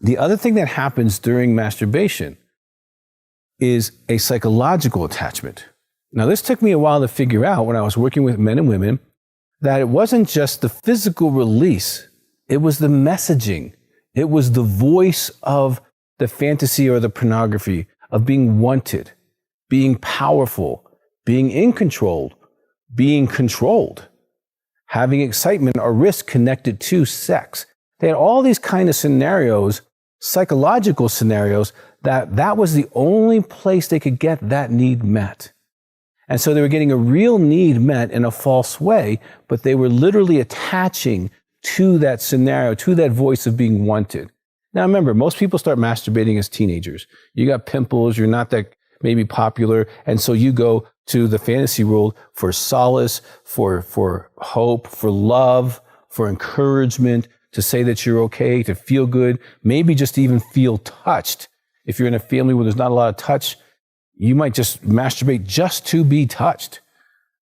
The other thing that happens during masturbation is a psychological attachment. Now, this took me a while to figure out when I was working with men and women, that it wasn't just the physical release, it was the messaging. It was the voice of the fantasy or the pornography of being wanted, being powerful, being in control, being controlled, having excitement or risk connected to sex. They had all these kind of scenarios, psychological scenarios, that was the only place they could get that need met. And so they were getting a real need met in a false way, but they were literally attaching to that scenario, to that voice of being wanted. Now remember, most people start masturbating as teenagers. You got pimples, you're not that maybe popular, and so you go to the fantasy world for solace, for hope, for love, for encouragement, to say that you're okay, to feel good, maybe just to even feel touched. If you're in a family where there's not a lot of touch, you might just masturbate just to be touched.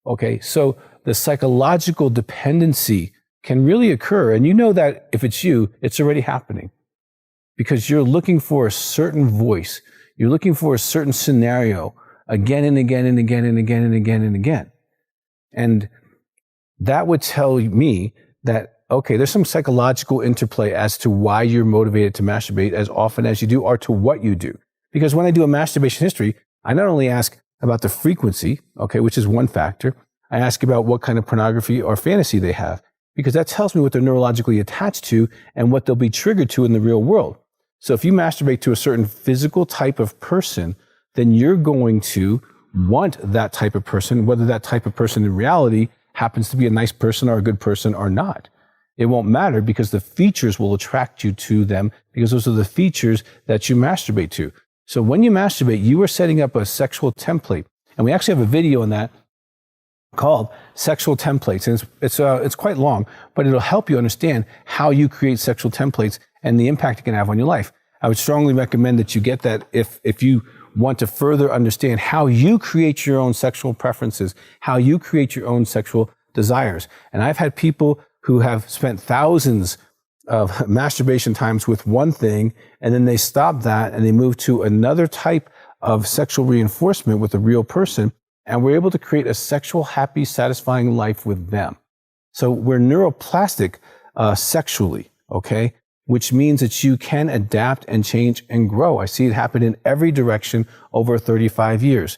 Okay, so the psychological dependency can really occur. And you know that if it's you, it's already happening. Because you're looking for a certain voice. You're looking for a certain scenario again and again and again and again and again and again. And that would tell me that, okay, there's some psychological interplay as to why you're motivated to masturbate as often as you do, or to what you do. Because when I do a masturbation history, I not only ask about the frequency, okay, which is one factor. I ask about what kind of pornography or fantasy they have, because that tells me what they're neurologically attached to and what they'll be triggered to in the real world. So if you masturbate to a certain physical type of person, then you're going to want that type of person, whether that type of person in reality happens to be a nice person or a good person or not. It won't matter, because the features will attract you to them, because those are the features that you masturbate to. So when you masturbate, you are setting up a sexual template. And we actually have a video on that called Sexual Templates. And it's quite long, but it'll help you understand how you create sexual templates and the impact it can have on your life. I would strongly recommend that you get that if you want to further understand how you create your own sexual preferences, how you create your own sexual desires. And I've had people who have spent thousands of masturbation times with one thing, and then they stop that and they move to another type of sexual reinforcement with a real person, and we're able to create a sexual, happy, satisfying life with them. So we're neuroplastic sexually, okay? Which means that you can adapt and change and grow. I see it happen in every direction over 35 years.